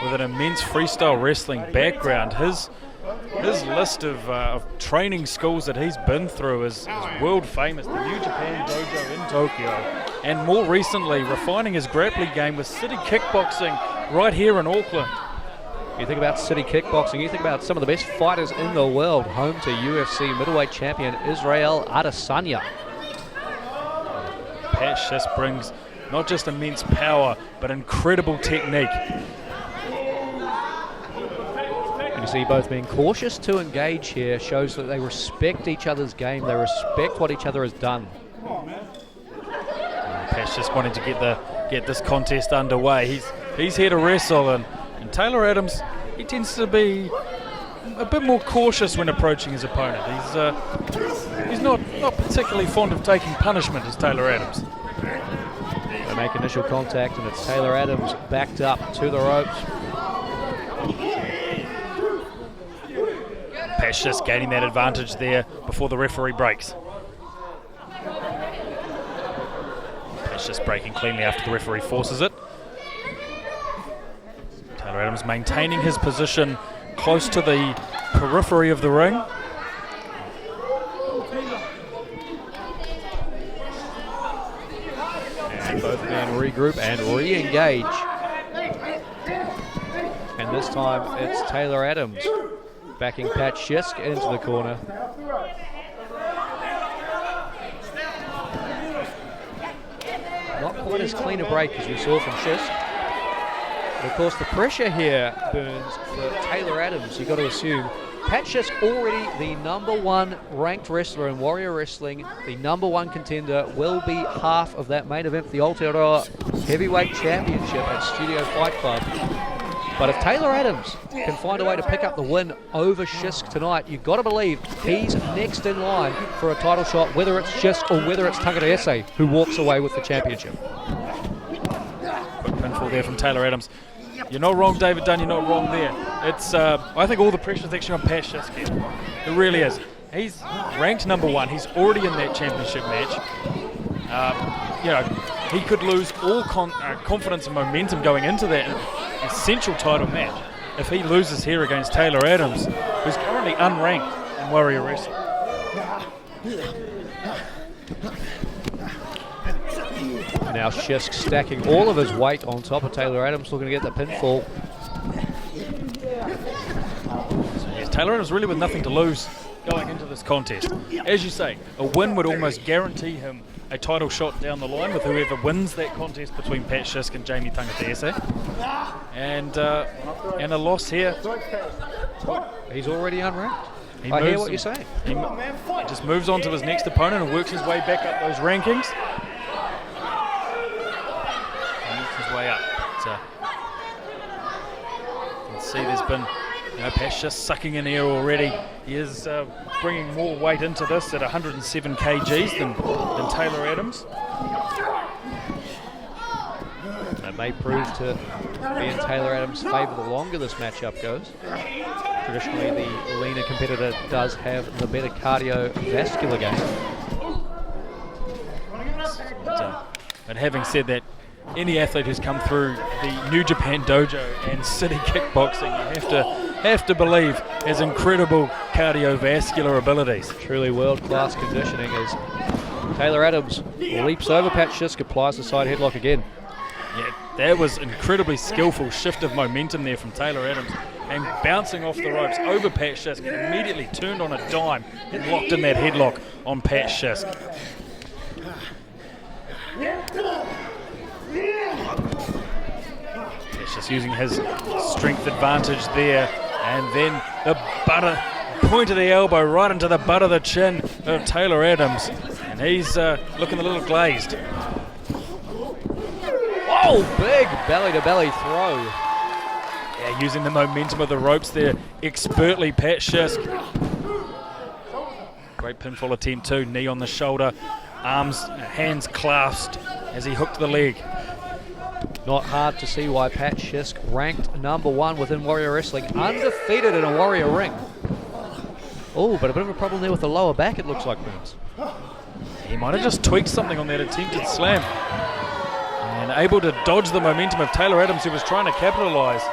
with an immense freestyle wrestling background. His list of training schools that he's been through is world famous. The New Japan Dojo in Tokyo, and more recently refining his grappling game with City Kickboxing right here in Auckland. You think about City Kickboxing, you think about some of the best fighters in the world, home to UFC middleweight champion Israel Adesanya. Pat Schisk brings not just immense power, but incredible technique. You see both being cautious to engage here, shows that they respect each other's game, they respect what each other has done. Pat Schisk wanting to get this contest underway. He's here to wrestle, and Taylor Adams, he tends to be a bit more cautious when approaching his opponent. He's not particularly fond of taking punishment as Taylor Adams. They make initial contact, and it's Taylor Adams backed up to the ropes. Pat Schisk gaining that advantage there before the referee breaks. Pat Schisk breaking cleanly after the referee forces it. Taylor Adams maintaining his position close to the periphery of the ring. And both men regroup and re-engage. And this time it's Taylor Adams backing Pat Schisk into the corner. Not quite as clean a break as we saw from Schisk. But of course the pressure here burns for Taylor Adams. You've got to assume Pat Schisk, already the #1 ranked wrestler in Warrior Wrestling, the #1 contender, will be half of that main event for the Aotearoa Heavyweight Championship at Studio Fight Club. But if Taylor Adams can find a way to pick up the win over Schisk tonight, you've got to believe he's next in line for a title shot, whether it's Schisk or whether it's Tāmaki who walks away with the championship. Quick pinfall there from Taylor Adams. You're not wrong, David Dunn, you're not wrong there. It's I think all the pressure is actually on Pat Schisk here. It really is. He's ranked #1. He's already in that championship match. He could lose all confidence and momentum going into that essential title match if he loses here against Taylor Adams, who's currently unranked in Warrior Wrestling. Now Schisk stacking all of his weight on top of Taylor Adams, looking to get the pinfall. So yes, Taylor Adams really with nothing to lose going into this contest. As you say, a win would almost guarantee him a title shot down the line with whoever wins that contest between Pat Schisk and Jamie Tāmaki. And a loss here. He's already unranked. I hear what you're saying. He just moves on to his next opponent and works his way back up those rankings. And works his way up. But, you can see there's been Pat Schisk sucking in air already. He is bringing more weight into this at 107 kgs than Taylor Adams. It may prove to be in Taylor Adams' favour the longer this matchup goes. Traditionally, the leaner competitor does have the better cardiovascular game. But having said that, any athlete who's come through the New Japan Dojo and City Kickboxing, you have to believe has incredible cardiovascular abilities. Truly world-class conditioning as Taylor Adams leaps over Pat Schisk, applies the side headlock again. Yeah, that was incredibly skillful shift of momentum there from Taylor Adams, and bouncing off the ropes over Pat Schisk, and immediately turned on a dime and locked in that headlock on Pat Schisk. Just using his strength advantage there, and then the point of the elbow right into the butt of the chin of Taylor Adams, and he's looking a little glazed. Oh, big belly-to-belly throw. Yeah, using the momentum of the ropes there expertly, Pat Schisk. Great pinfall attempt too, knee on the shoulder, hands clasped as he hooked the leg. Not hard to see why Pat Schisk, ranked #1 within Warrior Wrestling, undefeated in a Warrior ring. Oh, but a bit of a problem there with the lower back, it looks like, Burns. He might have just tweaked something on that attempted slam. And able to dodge the momentum of Taylor Adams, who was trying to capitalise.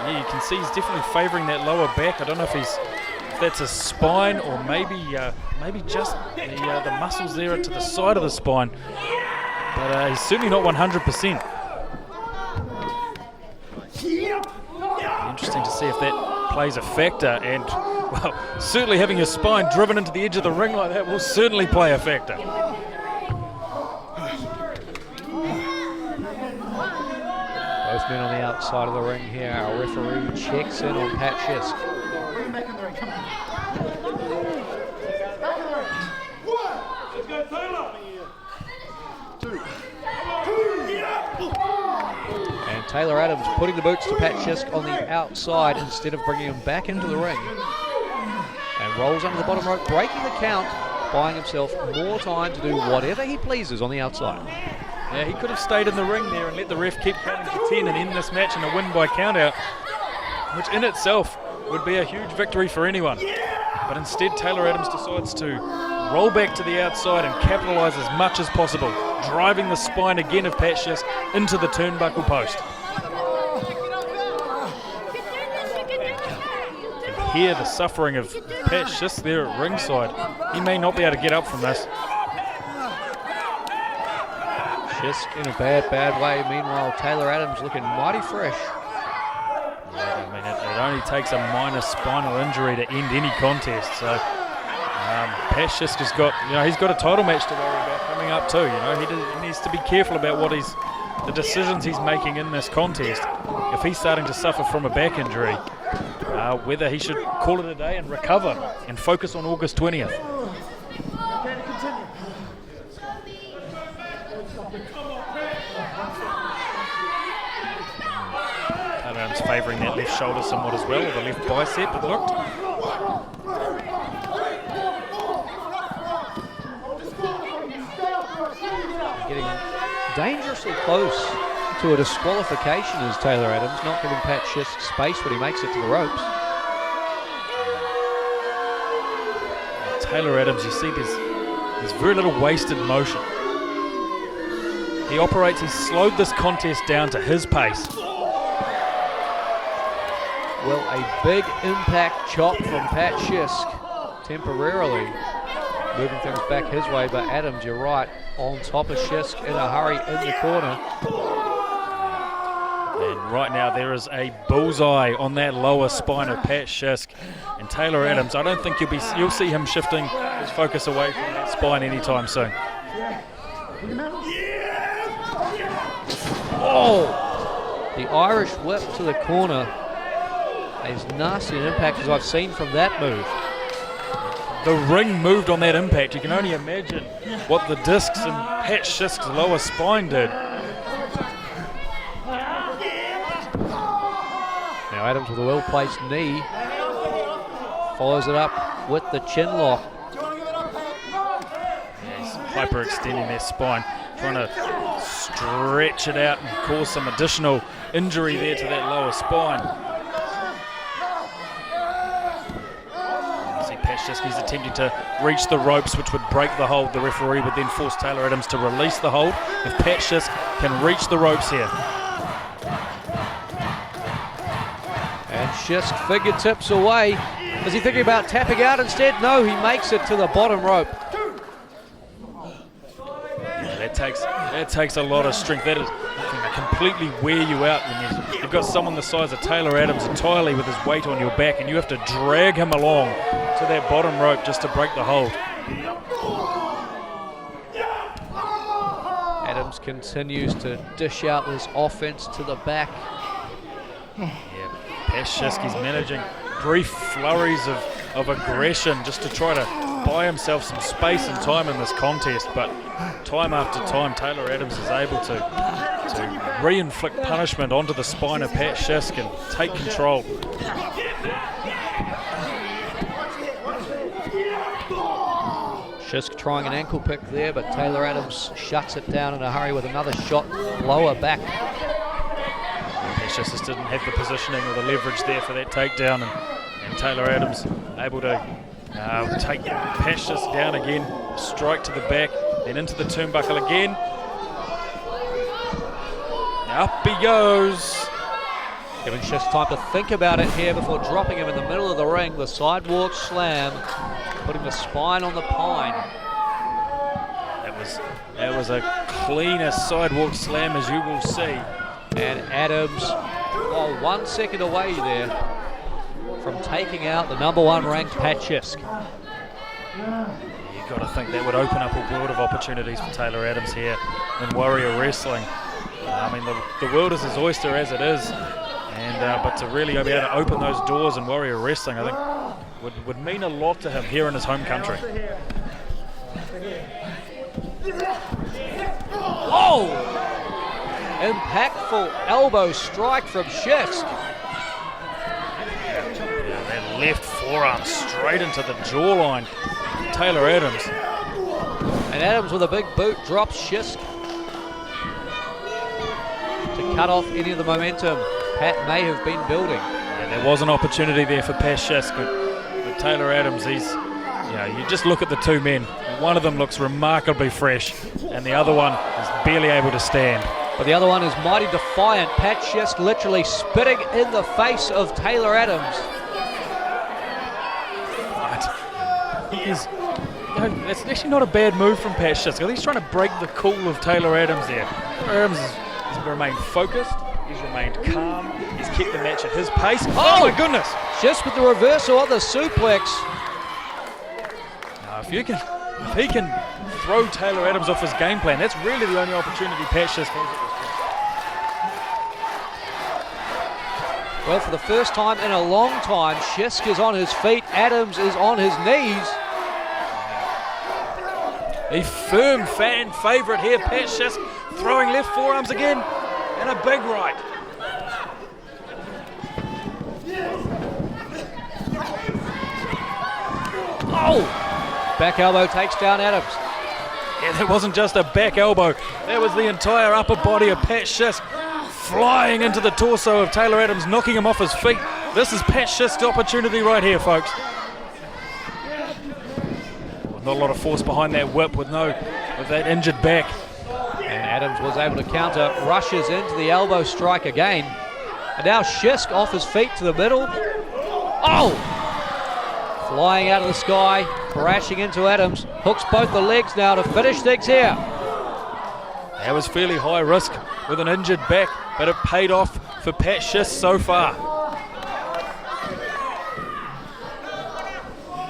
Yeah, you can see he's definitely favouring that lower back. I don't know if that's a spine or maybe just the muscles there to the side of the spine. But he's certainly not 100%. Interesting to see if that plays a factor, and well, certainly having your spine driven into the edge of the ring like that will certainly play a factor. Both men on the outside of the ring here. Our referee checks in on Pat Schisk. And Taylor Adams putting the boots to Pat Schisk on the outside instead of bringing him back into the ring. And rolls under the bottom rope, breaking the count, buying himself more time to do whatever he pleases on the outside. Yeah, he could have stayed in the ring there and let the ref keep counting to 10 and end this match in a win by countout, which in itself would be a huge victory for anyone. But instead, Taylor Adams decides to roll back to the outside and capitalise as much as possible, driving the spine again of Pat Schisk into the turnbuckle post. You can hear the suffering of Pat Schisk there at ringside. He may not be able to get up from this. Schisk in a bad way. Meanwhile, Taylor Adams looking mighty fresh. Yeah, I mean, it only takes a minor spinal injury to end any contest. So Pat Schisk has got, he's got a title match to worry about coming up too. He needs to be careful about the decisions he's making in this contest. If he's starting to suffer from a back injury, whether he should call it a day and recover and focus on August 20th. Taylor Adams favouring that left shoulder somewhat as well, or the left bicep, it looked. Getting dangerously close to a disqualification is Taylor Adams, not giving Pat Schisk space when he makes it to the ropes. Taylor Adams, you see there's very little wasted motion. He he's slowed this contest down to his pace. Well, a big impact chop from Pat Schisk, temporarily moving things back his way, but Adams, you're right, on top of Schisk in a hurry in the corner. And right now there is a bullseye on that lower spine of Pat Schisk. And Taylor Adams, I don't think you'll see him shifting his focus away from that spine anytime soon. Oh! The Irish whip to the corner. As nasty an impact as I've seen from that move. The ring moved on that impact. You can only imagine what the discs in Pat Schisk's lower spine did. Now Adams with a well-placed knee. Follows it up with the chin lock. Yeah, he's hyperextending their spine, trying to stretch it out and cause some additional injury there to that lower spine. Schisk attempting to reach the ropes, which would break the hold. The referee would then force Taylor Adams to release the hold if Pat Schisk can reach the ropes here. And Schisk fingertips away. Is he thinking about tapping out instead? No, he makes it to the bottom rope. Yeah, that takes a lot of strength. That is can completely wear you out when you've got someone the size of Taylor Adams entirely with his weight on your back, and you have to drag him along to that bottom rope just to break the hold. Adams continues to dish out this offense to the back. Yeah, Pat Schisk is managing brief flurries of aggression just to try to buy himself some space and time in this contest, but time after time Taylor Adams is able to re-inflict punishment onto the spine of Pat Schisk and take control. Schisk trying an ankle pick there, but Taylor Adams shuts it down in a hurry with another shot lower back. Pat Schisk just didn't have the positioning or the leverage there for that takedown, and Taylor Adams able to take Pat Schisk down again, strike to the back, then into the turnbuckle again. Up he goes. Giving Schisk time to think about it here before dropping him in the middle of the ring. The sidewalk slam, putting the spine on the pine. That was a cleaner sidewalk slam as you will see. And Adams, 1 second away there from taking out the #1 ranked Pat Schisk. You've got to think that would open up a world of opportunities for Taylor Adams here in Warrior Wrestling. I mean, the world is his oyster as it is, and but to really be able to open those doors in Warrior Wrestling, I think would mean a lot to him here in his home country. Oh! Impactful elbow strike from Schisk. Yeah, that left forearm straight into the jawline. Taylor Adams. And Adams with a big boot drops Schisk to cut off any of the momentum Pat may have been building. And there was an opportunity there for Pat Schisk, but Taylor Adams, you just look at the two men. One of them looks remarkably fresh, and the other one is barely able to stand. But the other one is mighty defiant. Pat Schisk literally spitting in the face of Taylor Adams. It's actually not a bad move from Pat Schisk. He's trying to break the cool of Taylor Adams there. Taylor Adams has remained focused. He's remained calm. He's kept the match at his pace. Oh my goodness! Schisk with the reversal of the suplex. Now, if he can throw Taylor Adams off his game plan, that's really the only opportunity Pat Schisk has at this point. Well, for the first time in a long time, Schisk is on his feet. Adams is on his knees. A firm fan favourite here, Pat Schisk, throwing left forearms again, and a big right. Oh! Back elbow takes down Adams. Yeah, that wasn't just a back elbow. That was the entire upper body of Pat Schisk flying into the torso of Taylor Adams, knocking him off his feet. This is Pat Schisk's opportunity right here, folks. Not a lot of force behind that whip with that injured back. And Adams was able to counter, rushes into the elbow strike again. And now Schisk off his feet to the middle. Oh! Flying out of the sky, crashing into Adams. Hooks both the legs now to finish things here. That was fairly high risk with an injured back, but it paid off for Pat Schisk so far.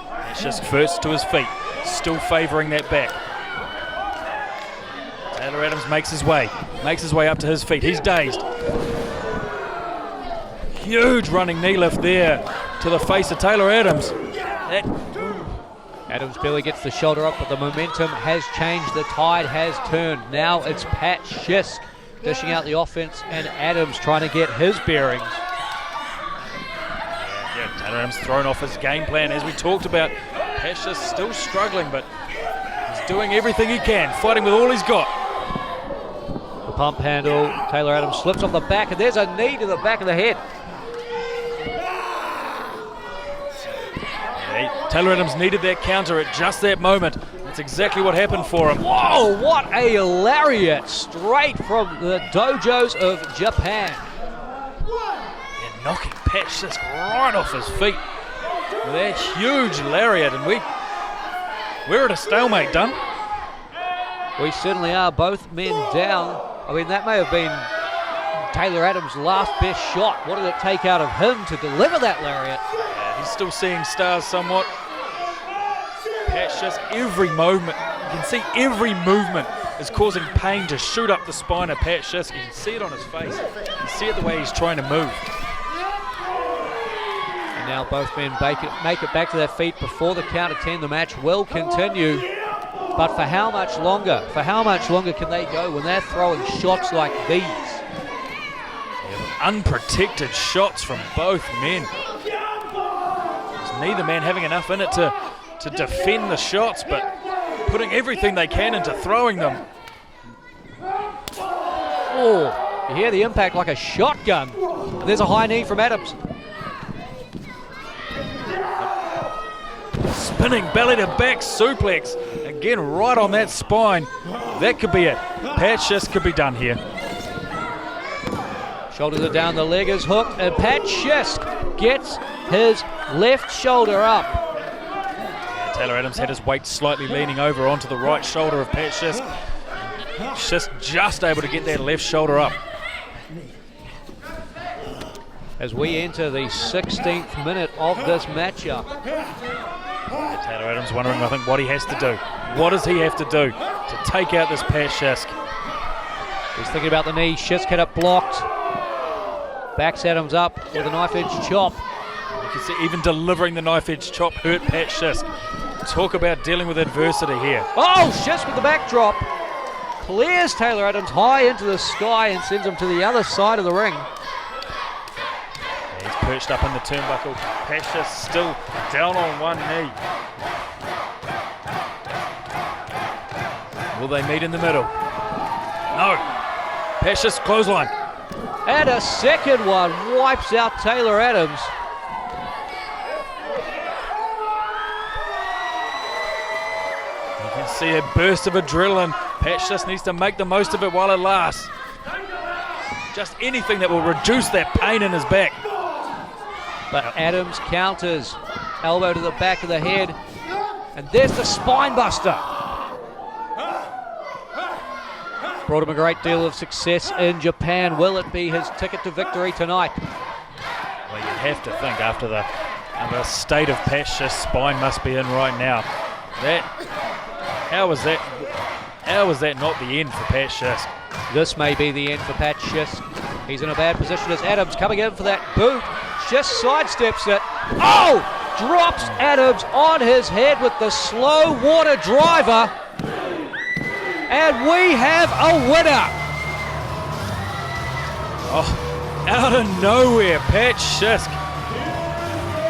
Pat Schisk first to his feet, still favouring that back. Taylor Adams makes his way up to his feet. He's dazed. Huge running knee lift there to the face of Taylor Adams. Adams barely gets the shoulder up, but the momentum has changed. The tide has turned. Now it's Pat Schisk dishing out the offense, and Adams trying to get his bearings. Yeah, Taylor Adams thrown off his game plan, as we talked about. Pat Schisk still struggling, but he's doing everything he can, fighting with all he's got. The pump handle, Taylor Adams slips off the back, and there's a knee to the back of the head. Taylor Adams needed that counter at just that moment. That's exactly what happened for him. Whoa, what a lariat straight from the dojos of Japan. Yeah, knocking Pat Schisk right off his feet with that huge lariat, and we're at a stalemate, Dunn. We certainly are, both men down. I mean, that may have been Taylor Adams' last best shot. What did it take out of him to deliver that lariat? Yeah, he's still seeing stars somewhat. Pat Schisk, every moment, you can see every movement is causing pain to shoot up the spine of Pat Schisk. You can see it on his face. You can see it the way he's trying to move. And now both men make it back to their feet before the count of 10. The match will continue. But for how much longer? For how much longer can they go when they're throwing shots like these? Yeah, unprotected shots from both men. There's neither man having enough in it to defend the shots, but putting everything they can into throwing them. Oh, you hear the impact like a shotgun. There's a high knee from Adams. Spinning belly to back suplex. Again, right on that spine. That could be it. Pat Schisk could be done here. Shoulders are down, the leg is hooked, and Pat Schisk gets his left shoulder up. Taylor Adams had his weight slightly leaning over onto the right shoulder of Pat Schisk. Schisk just able to get that left shoulder up. As we enter the 16th minute of this matchup. Taylor Adams wondering, I think, what he has to do. What does he have to do to take out this Pat Schisk? He's thinking about the knee. Schisk had it blocked. Backs Adams up with a knife edge chop. You can see even delivering the knife edge chop hurt Pat Schisk. Talk about dealing with adversity here. Oh, Schisk with the backdrop. Clears Taylor Adams high into the sky and sends him to the other side of the ring. He's perched up in the turnbuckle. Pat Schisk still down on one knee. Will they meet in the middle? No. Pat Schisk clothesline. And a second one wipes out Taylor Adams. You can see a burst of adrenaline. Pat Schisk needs to make the most of it while it lasts. Just anything that will reduce that pain in his back. But Adams counters. Elbow to the back of the head. And there's the spine buster. Brought him a great deal of success in Japan. Will it be his ticket to victory tonight? Well, you have to think after the state of Pat Schisk's spine must be in right now. How was that not the end for Pat Schisk? This may be the end for Pat Schisk. He's in a bad position as Adams coming in for that boot. Schisk sidesteps it. Oh! Drops Adams on his head with the slow water driver. And we have a winner. Oh, out of nowhere, Pat Schisk.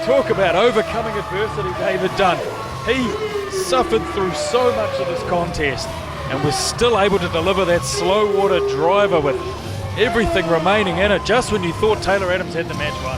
Talk about overcoming adversity, David Dunn. He suffered through so much of this contest and was still able to deliver that slow water driver with everything remaining in it just when you thought Taylor Adams had the match won.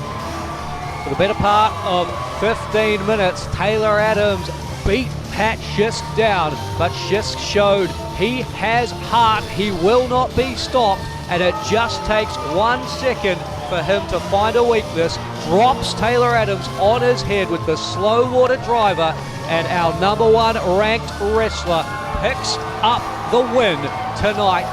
For the better part of 15 minutes, Taylor Adams beat Pat Schisk down, but Schisk showed he has heart, he will not be stopped, and it just takes 1 second for him to find a weakness, drops Taylor Adams on his head with the slow water driver, and our #1 ranked wrestler picks up the win tonight